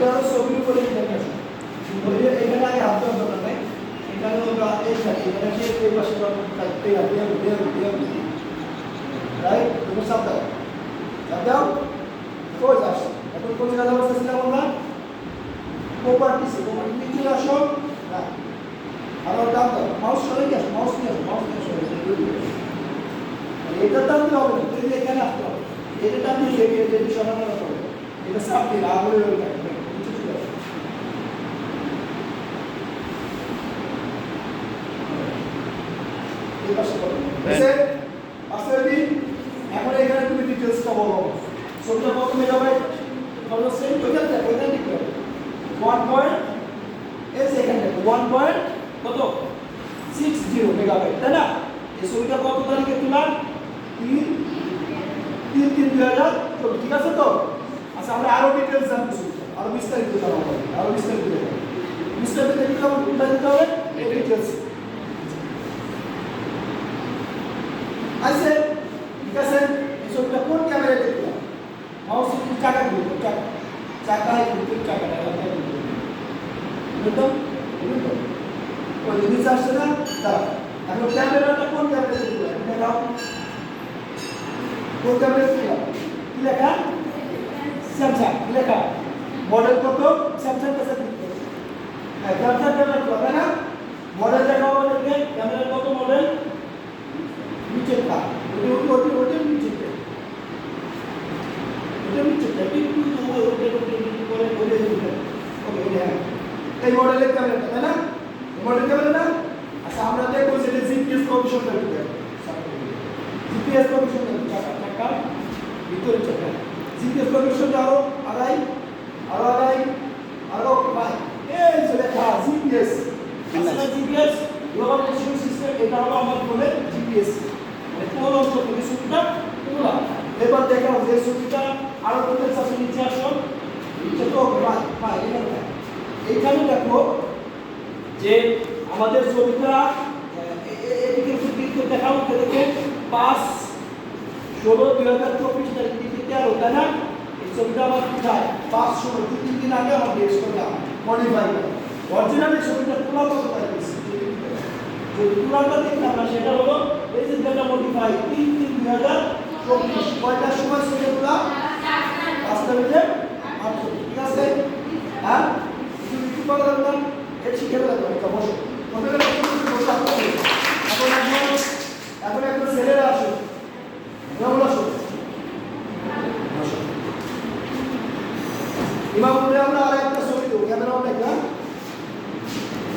এটা হলো ছবির উপরে দেখে আসো এখানে আগে হাত দেওয়ার দরকার নাই এখানে আমরা এই সাইড এখানে এই পাশে রাইট তুমি চাপ দাও কই যাস এখন কোন জায়গায় বসেছিলাম আমরা প্রপার্টিস নিচে আসো না আর ডান দাও মাউস সরে গেছে মাউস নিয়ে সরে এটা টানতে হবে না যদি এখানে আসতে হবে এটা টানতে যদি সরানো হবে এটা চাপ দিলে আগুনে রয়ে যাবে নিচে চলে আসবে এই পাশে করো আসলে এখন এখানে তুমি ডিটেইলসটা বলো ছবিটা কত মেগাবাইট বলো সেম ওইখানে লিখতে হবে 1 পয়েন্ট এই সেকেন্ডে 1 পয়েন্ট কত 60 মেগাবাইট তাই না এই ছবিটা কত তারিখে তোলা 3/3/2014 ঠিক আছে তো আচ্ছা আমরা আরো ডিটেইলস জানতে চাই আরো বিস্তারিত জানতে হবে আরো বিস্তারিত দেখতে হবে কোনটা দিতে হবে এই ডিটেইলস আচ্ছা ঠিক আছে এই ছবিটা কোন ক্যামেরায় দেখলাম মাউস চাকা ঘুরবে চাকায় ঘুরবে চাকাটা বুঝতো ওই জিনিস আসছে না দাঁড়া এখন ক্যামেরাটা কোন ক্যামেরায় দেখলাম দেখাও কোন ক্যামেরায় দেখলাম কি লেখা স্যামসাং কি লেখা মডেল কত স্যামসাং কাছে হ্যাঁ স্যামসাং ক্যামেরা কত না মডেল দেখাও আমাদেরকে ক্যামেরা কত মডেল নিচে কা ওটা নিচে এই মডেলের ক্যামেরাটা তাই না মডেল ক্যামেরা না আচ্ছা আমরা দেখব যে জিপিএস কমিশনটা কি জিপিএস কমিশনটা চাকা ভিতরে চাকা জিপিএস কমিশনটা আরো ভাই এই যে লেখা জিপিএস আসলে জিপিএস গ্লোবাল পজিশন সিস্টেম এটা হলো আমার বলে জিপিএস মানে কোন অংশ থেকে সুবিধা তোলা এবার দেখাও যে ছবিটা আরো ডিটেইলস আছে নিচে আসো নিচে তো ভাই এইখানে দেখো যে আমাদের ছবিটা এদিকে একটু দেখাও দেখে 5/16/2024 তারিখ থেকে 13 তাই না এই ছবিটা আমার কোথায় 5/16 তিন দিন আগে আমার বেস করলাম মডিফাই করে অরিজিনালি ছবিটা তোলা কত তারিখ যদি তোলাটা দেখলাম না সেটা হলো এই যে ডেটা মডিফাই 3/3/2024 কয়টার সময় ছবিটা তোলা 5টা বেজে 8 ঠিক আছে হ্যাঁ কিছু কথা বললাম এর শিখে ফেলতে হবে অবশ্যই প্রথমে বসে আসতে হবে এখন একটা ছেলেরা আসো কেমন আসো ইমামুলে আমরা আর একটা ছবি দেবো ক্যামেরা অন দেখলাম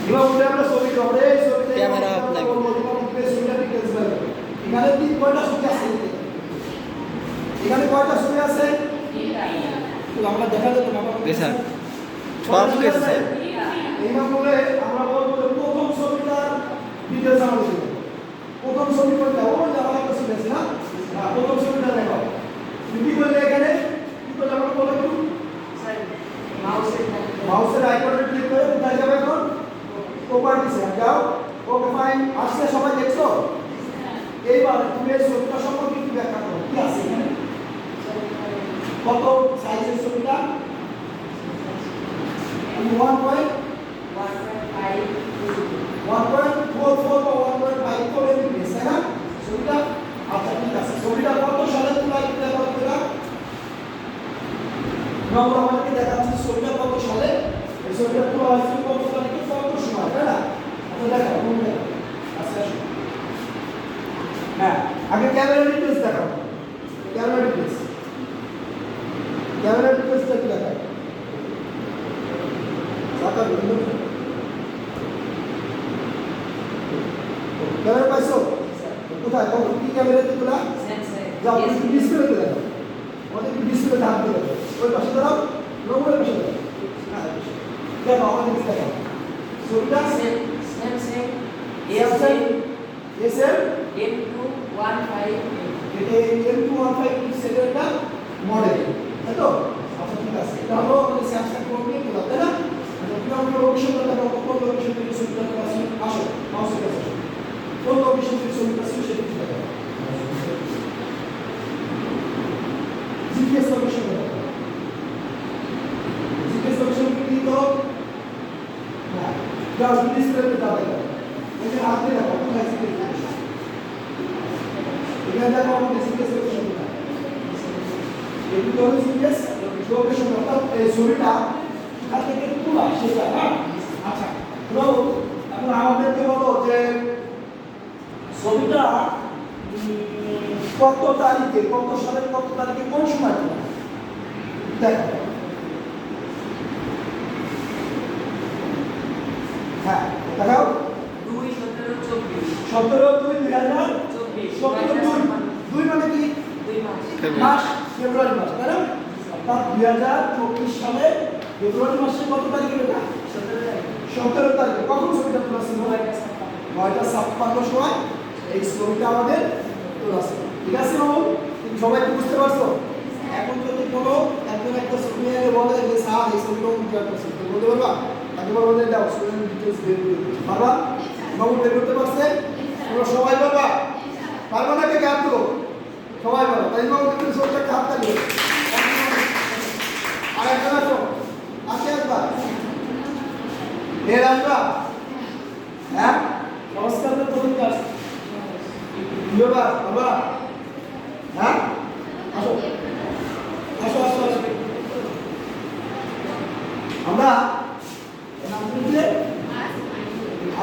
ইমামুলে আমরা ছবি দেবো এই ছবিতে ক্যামেরা অফ নাই ছবিটা ডিটেইলস পাবে এখানে কয়টা ছবি আছে এখানে কয়টা ছবি আছে আমরা দেখা যেত বাবা স্যার সব কিছু স্যার ইমামুলে আমরা বলবো যে প্রথম ছবিটার ডিটেইলস আমরা দেব প্রথম ছবি কোনটা ওই যে আমার একটা ছবি আছে না প্রথম ছবিটা দেখো কি বললে এখানে কি বললে আমরা বলে একটু মাউসের আইকনে ক্লিক করে কোথায় যাবে এখন প্রপার্টিসে যাও ওকে ফাইন আসছে সবাই দেখছো এইবার তুমি এই ছবিটা সম্পর্কে কি ব্যাখ্যা করো কি আছে এখানে কত সাইজের ছবিটা 1.44 বা 1.5 এমবিপিএস তাই না ছবিটা আচ্ছা ঠিক আছে ছবিটা কত সালে তোলা এটা আমরা আমাদেরকে দেখাচ্ছি ছবিটা কত সালে এই ছবিটা তোলা হয়েছিল কত তারিখে কত সময় তাই না আচ্ছা দেখাও কোনটা আচ্ছা হ্যাঁ আগে ক্যামেরা ডিটেইলস দেখাও ক্যামেরা ডিটেইলসটা কি দেখাও সাদা ভিডিও ক্যামেরা পাইছো কোথায় কত কি ক্যামেরাতে তোলা যাও ডিসপ্লেতে দেখো আমাদের ডিসপ্লে ধাপ দিয়ে দেখো ওই পাশে দাঁড়াও নম্বরের পাশে দাঁড়াও হ্যাঁ দেখো আমাদের দেখো ছবিটা সেম এসএম M215 এটা M215 সেটেরটা মডেল তাই তো আচ্ছা ঠিক আছে এটা হলো আমাদের স্যামসাং কোম্পানি তোলা তাই না আমরা লোকেশনটা দেখো কোন লোকেশন থেকে ছবিটা তোলা আসো মাউসের কাছে কোন লোকেশন থেকে ছবিটা সেটা দেখো জিপিএস লোকেশন যাও ডিসপ্লেতে দাও দেখো এই হাত দিয়ে দেখো কোথায় সিরিয়াস এখানে দেখো আমাদের সিরিয়াস লোকেশন কোথায় এই তো সিরিয়াস লোকেশন অর্থাৎ এই ছবিটা এখান থেকে তোলা সেটা হ্যাঁ আচ্ছা তো এখন আমাদেরকে বলো যে ছবিটা কত তারিখে কত সালের কত তারিখে কোন সময় তোলা দেখো হ্যাঁ দেখাও 2 মানে কি 2 মাস ফেব্রুয়ারি মাস তাই না অর্থাৎ 2024 সালে ফেব্রুয়ারি মাসের কত তারিখে এটা 17 তারিখে কখন ছবিটা তোলা ছিল 9:56 সময় এই ছবিটা আমাদের তোলা ছিল ঠিক আছে বাবু তুমি সবাই কি বুঝতে পারছো এখন যদি কোনো একজন একটা ছবি নিয়ে বলে যে স্যার এই ছবিটা কোন করছে তো বলতে পারবা একবার বলে দাও স্টুডেন্ট ডিটেইলস বের করে বাবা বাবু বের করতে পারছে তোমরা সবাই পারবা পারবা না কে গান তো সবাই পারবা তাই বাবু কিন্তু সবটা কাজ চালিয়ে আর একটা আসো আসে একবার এর আসবা হ্যাঁ নমস্কার তো তুমি কাজ বাবা বাবা হ্যাঁ আসো আসো আসো আসো আমরা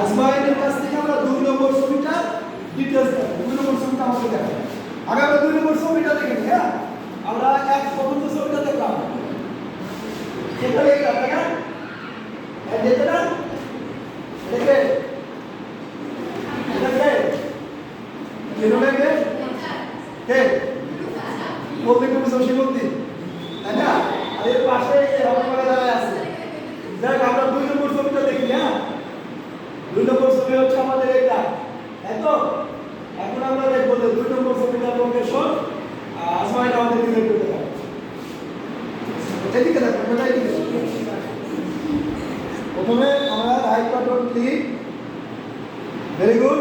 আজমাইনের কাছ থেকে আমরা 2 নম্বর ছবিটা ডিটেইলস দেখব 2 নম্বর ছবিটা আমাকে দেখো আগে আমরা 2 নম্বর ছবিটা দেখে নিই হ্যাঁ আমরা এক পর্যন্ত ছবিটা দেখলাম এটা এইটা দেখা এই দেখতে না দেখে দেখে কেন দেখে কে বলতে কোন সোশ্যাল মন্দির তাই না আর এর পাশে এই রকমের দাঁড়ায় আছে দেখ আমরা 2 নম্বর ছবিটা দেখি হ্যাঁ 2 নম্বর ছবি হচ্ছে আমাদের এটা তাই তো এখন আমরা দেখব যে 2 নম্বর ছবিটার লোকেশন আজমাইন আমাদের ডিলেট করতে হবে এদিকে দেখো এটা এদিকে প্রথমে আমরা right button click very good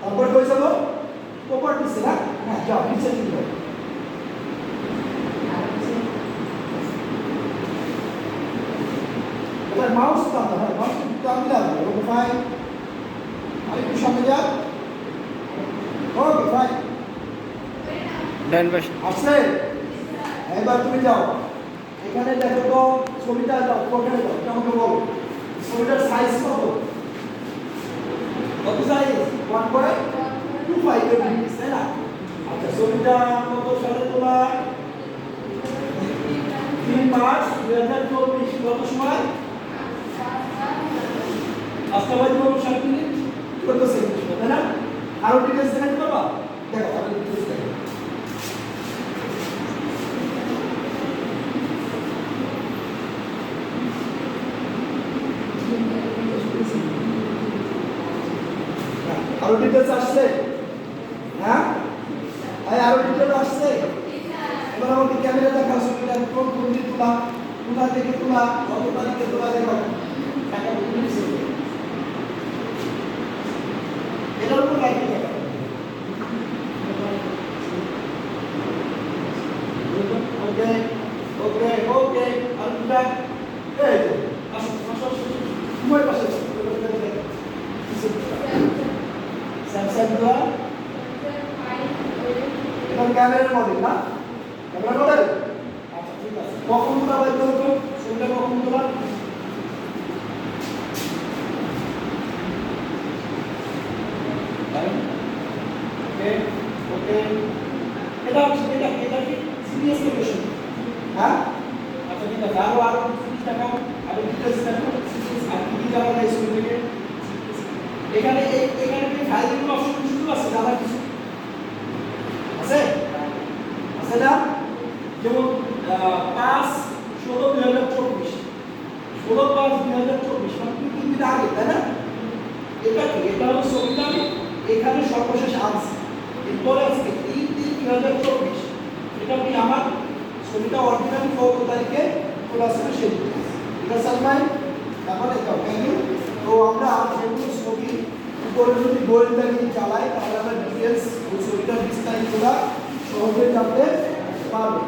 তারপর কই যাব প্রপার্টিজ না হ্যাঁ যাও নিচে ক্লিক করো এবার মাউস টানতে হয় মাউস টানতে হবে ওকে ফাইন আরেকটু সামনে যা ওকে ফাইন ডান পাশে আসছে এবার তুমি যাও এখানে দেখো তো ছবিটা যাও কোথায় যাও আমাকে বলো ছবিটার সাইজ কত সাইজ 1.25 এর তাই না আচ্ছা ছবিটা কত সালে তোলা 3 মার্চ 2024 কত সময় আজকাল কত সাল মিনিট কত সেকেন্ড তাই না আরো ডিটেইলস দেখাতে পারবা দেখো আরো ডিটেইলস দেখো আরো ডিটেইলস আসছে হ্যাঁ আরো ডিটেইলস আসছে এবার আমাকে ক্যামেরা দেখাও ছবিটা কোন কোন দিকে তোলা কোথা থেকে তোলা কত তারিখে তোলা দেখো টাকা দিয়েছে এটার উপর লাইট দেখাও ওকে ওকে ওকে আর দুটা এই আসো আসো তোমার পাশে স্যামসাং দা এটা ক্যামেরার মডেল না ক্যামেরা মডেল আচ্ছা ঠিক আছে কখন তোলা বাইর করো তো ছবিটা কখন তোলা ওকে ওকে এটা কি সিরিয়াস লোকেশন হ্যাঁ আচ্ছা ঠিক আছে আরো সিরিয়াস দেখাও আরো ডিটেইলস দেখাও আর কি কি জানা যায় ছবি থেকে এখানে কি ফাইলিং অপশন শুধু আছে জানা কিছু আছে আছে না যেমন 5/16/2024 16/5/2024 মানে 3 দিন আগে তাই না এটা কি এটা হলো ছবিটা এখানে সর্বশেষ আনছি এরপরে আজকে 3/3/2024 এটা কি আমার ছবিটা অরিজিনালি কত তারিখে তোলা ছিল সেই ঠিক আছে সালমান তাহলে এটা কেন তো আমরা যেগুলো ছবি উপরে যদি গোয়েন্দা নিয়ে চালাই তাহলে আমরা ডিটেইলস ওই ছবিটার বিস্তারিতটা সহজে জানতে পারবো